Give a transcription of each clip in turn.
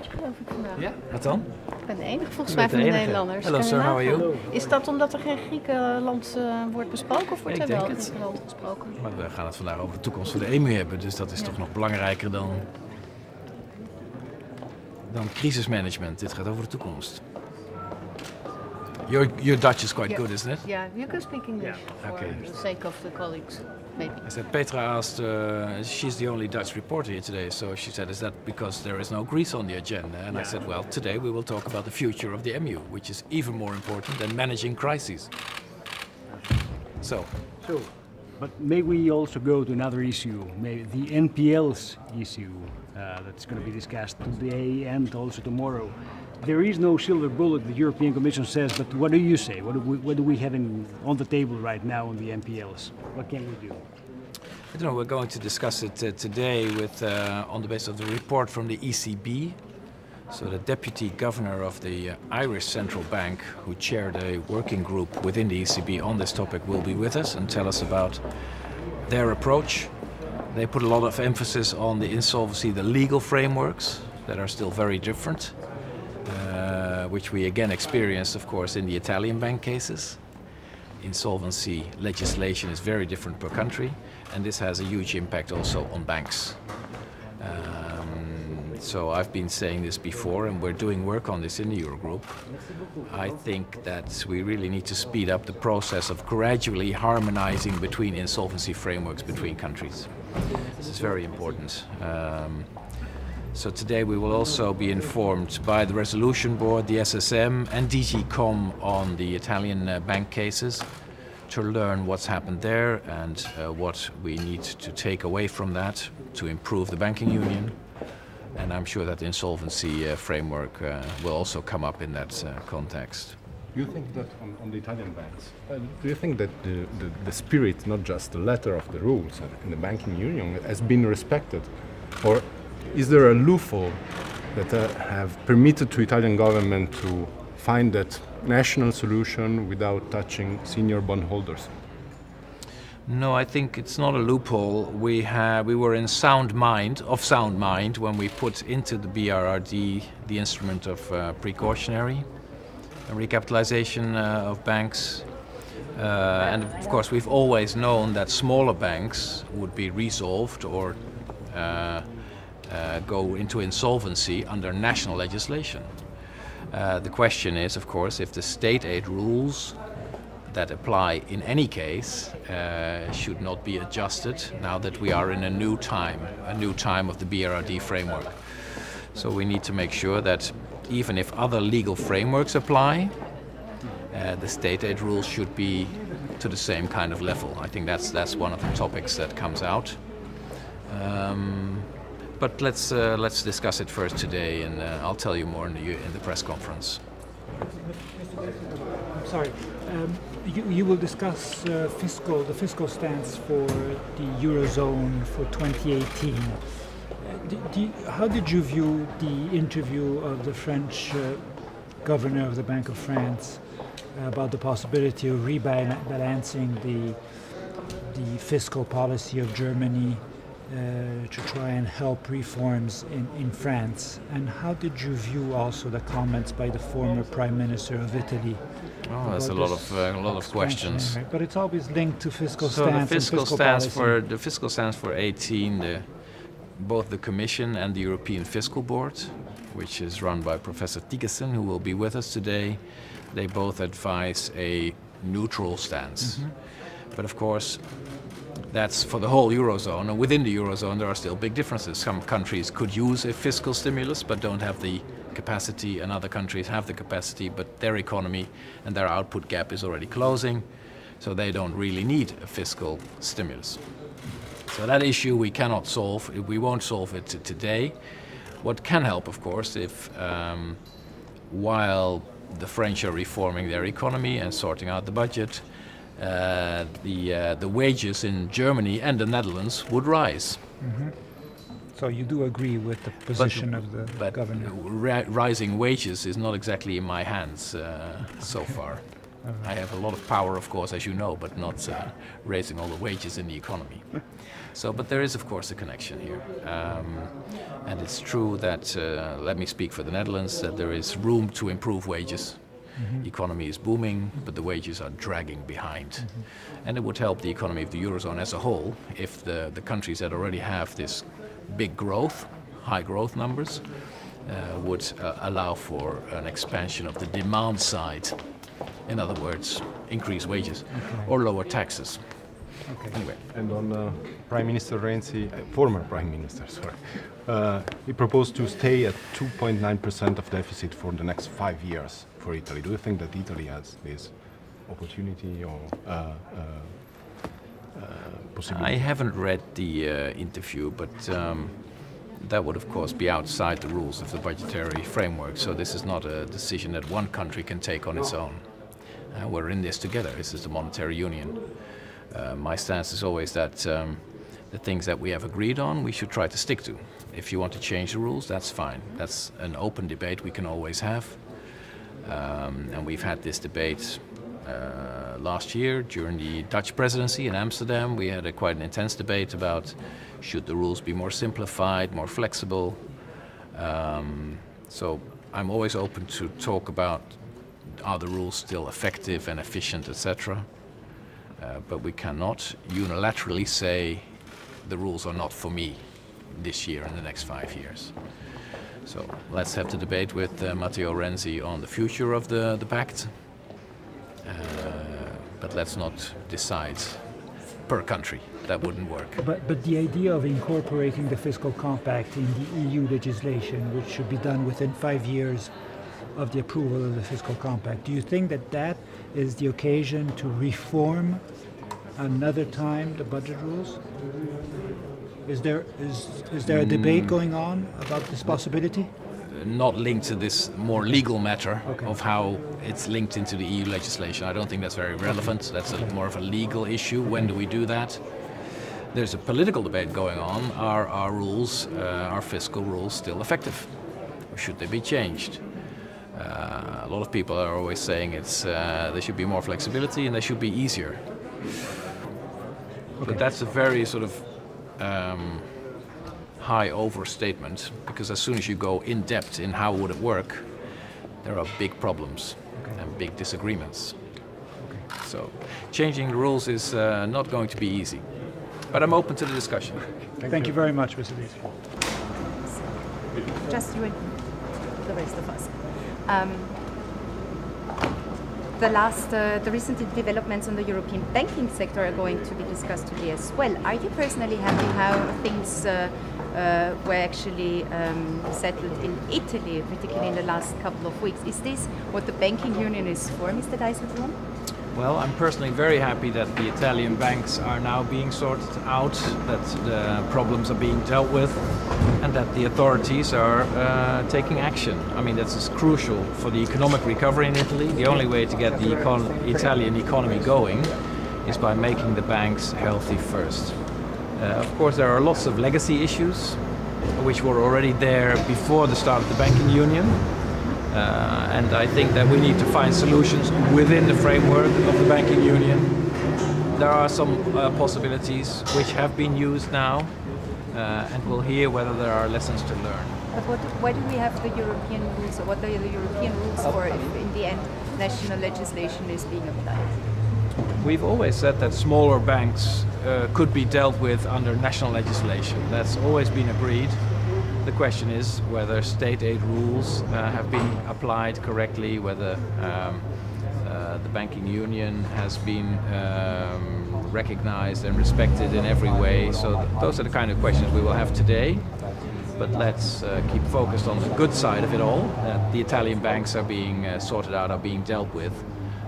Duits, geloof ik vandaag. Ja, wat dan? Ik ben de enige volgens mij van de Nederlanders. Hello sir, how are you? Is dat omdat er geen Griekenland wordt besproken of wordt er wel Griekenland gesproken? Maar we gaan het vandaag over de toekomst van de EMU hebben, dus dat is toch nog belangrijker dan crisismanagement. Dit gaat over de toekomst. Your Dutch is quite good, isn't it? Yeah, you can speak English for the sake of the colleagues, maybe. I said, Petra asked, she's the only Dutch reporter here today, so she said, is that because there is no Greece on the agenda? And I said, well, today we will talk about the future of the EMU, which is even more important than managing crises. So, but may we also go to another issue, maybe the NPLs issue that's going to be discussed today and also tomorrow. There is no silver bullet, the European Commission says, but what do you say? What do we have on the table right now on the NPLs? What can we do? I don't know, we're going to discuss it today on the basis of the report from the ECB. So the Deputy Governor of the Irish Central Bank, who chaired a working group within the ECB on this topic, will be with us and tell us about their approach. They put a lot of emphasis on the insolvency, the legal frameworks that are still very different. Which we again experienced, of course, in the Italian bank cases. Insolvency legislation is very different per country, and this has a huge impact also on banks. So I've been saying this before, and we're doing work on this in the Eurogroup. I think that we really need to speed up the process of gradually harmonizing between insolvency frameworks between countries. This is very important. So today we will also be informed by the Resolution Board, the SSM and DG Com on the Italian bank cases to learn what's happened there and what we need to take away from that to improve the banking union. And I'm sure that the insolvency framework will also come up in that context. Do you think that on the Italian banks, do you think that the spirit, not just the letter of the rules in the banking union, has been respected? Or is there a loophole that have permitted to Italian government to find that national solution without touching senior bondholders? No, I think it's not a loophole. We were in sound mind when we put into the BRRD the instrument of precautionary recapitalization of banks. And of course we've always known that smaller banks would be resolved or go into insolvency under national legislation. The question is, of course, if the state aid rules that apply in any case should not be adjusted now that we are in a new time of the BRRD framework. So we need to make sure that even if other legal frameworks apply, the state aid rules should be to the same kind of level. I think that's one of the topics that comes out. But let's discuss it first today, and I'll tell you more in the press conference. I'm sorry. You will discuss the fiscal stance for the Eurozone for 2018. How did you view the interview of the French governor of the Bank of France about the possibility of rebalancing the fiscal policy of Germany to try and help reforms in France? And how did you view also the comments by the former Prime Minister of Italy? Oh, that's a lot of questions. Right? But it's always linked to fiscal so stance. The fiscal and fiscal stance policy. the fiscal stance for 18, both the Commission and the European Fiscal Board, which is run by Professor Thygesen, who will be with us today, they both advise a neutral stance. Mm-hmm. But of course, that's for the whole Eurozone, and within the Eurozone there are still big differences. Some countries could use a fiscal stimulus but don't have the capacity, and other countries have the capacity but their economy and their output gap is already closing, so they don't really need a fiscal stimulus. So that issue we cannot solve, we won't solve it today. What can help, of course, if while the French are reforming their economy and sorting out the budget, the wages in Germany and the Netherlands would rise. Mm-hmm. So you do agree with the position of the governor? Rising wages is not exactly in my hands so far. I have a lot of power, of course, as you know, but not raising all the wages in the economy. So, but there is, of course, a connection here. And it's true that, let me speak for the Netherlands, that there is room to improve wages. The economy is booming, but the wages are dragging behind. And it would help the economy of the Eurozone as a whole if the countries that already have this big growth, high growth numbers, would allow for an expansion of the demand side. In other words, increase wages or lower taxes. Anyway. And on Prime Minister Renzi, former Prime Minister, sorry, he proposed to stay at 2.9% of deficit for the next 5 years for Italy. Do you think that Italy has this opportunity or possibility? I haven't read the interview, but that would of course be outside the rules of the budgetary framework. So this is not a decision that one country can take on its own. We're in this together. This is the monetary union. My stance is always that the things that we have agreed on, we should try to stick to. If you want to change the rules, that's fine. That's an open debate we can always have. And we've had this debate last year during the Dutch presidency in Amsterdam. We had quite an intense debate about should the rules be more simplified, more flexible. So I'm always open to talk about are the rules still effective and efficient, etc. But we cannot unilaterally say the rules are not for me this year and the next 5 years. So let's have the debate with Matteo Renzi on the future of the pact. But let's not decide per country. That wouldn't work. But the idea of incorporating the fiscal compact in the EU legislation, which should be done within 5 years of the approval of the fiscal compact, do you think that that is the occasion to reform another time the budget rules? Is there a debate going on about this possibility? Not linked to this more legal matter of how it's linked into the EU legislation. I don't think that's very relevant. That's more of a legal issue. When do we do that? There's a political debate going on. Are our rules, our fiscal rules, still effective? Or should they be changed? A lot of people are always saying there should be more flexibility and they should be easier. But that's a very sort of high overstatement, because as soon as you go in depth in how would it work, there are big problems and big disagreements. So changing the rules is not going to be easy. But I'm open to the discussion. Thank you very much, Mr. Lees. Just you and the rest of us. The recent developments on the European banking sector are going to be discussed today as well. Are you personally happy how things were actually settled in Italy, particularly in the last couple of weeks? Is this what the banking union is for, Mr. DIJSSELBLOEM? Well, I'm personally very happy that the Italian banks are now being sorted out, that the problems are being dealt with, and that the authorities are taking action. I mean, that's crucial for the economic recovery in Italy. The only way to get the Italian economy going is by making the banks healthy first. Of course, there are lots of legacy issues, which were already there before the start of the banking union. And I think that we need to find solutions within the framework of the banking union. There are some possibilities which have been used now, and we'll hear whether there are lessons to learn. But why do we have the European rules, or what are the European rules for if in the end national legislation is being applied? We've always said that smaller banks could be dealt with under national legislation. That's always been agreed. The question is whether state aid rules have been applied correctly, whether the banking union has been recognized and respected in every way. So those are the kind of questions we will have today. But let's keep focused on the good side of it all, that the Italian banks are being sorted out, are being dealt with,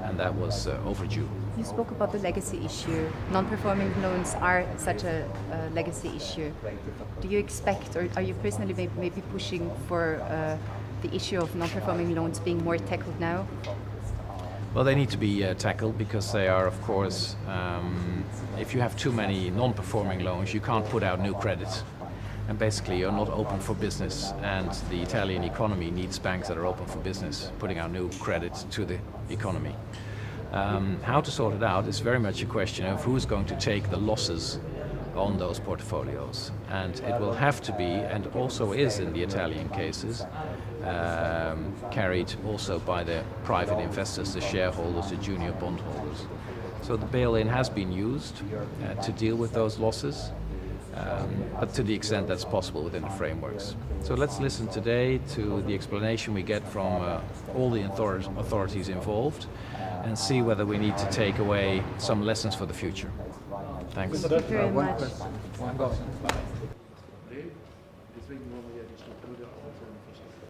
and that was overdue. You spoke about the legacy issue. Non-performing loans are such a legacy issue. Do you expect, or are you personally maybe pushing for the issue of non-performing loans being more tackled now? Well, they need to be tackled because they are, of course, if you have too many non-performing loans, you can't put out new credit. And basically you're not open for business, and the Italian economy needs banks that are open for business, putting out new credit to the economy. How to sort it out is very much a question of who's going to take the losses on those portfolios. And it will have to be, and also is in the Italian cases, carried also by the private investors, the shareholders, the junior bondholders. So the bail-in has been used to deal with those losses, but to the extent that's possible within the frameworks. So let's listen today to the explanation we get from all the authorities involved and see whether we need to take away some lessons for the future. Thanks. Thank you very much. One question.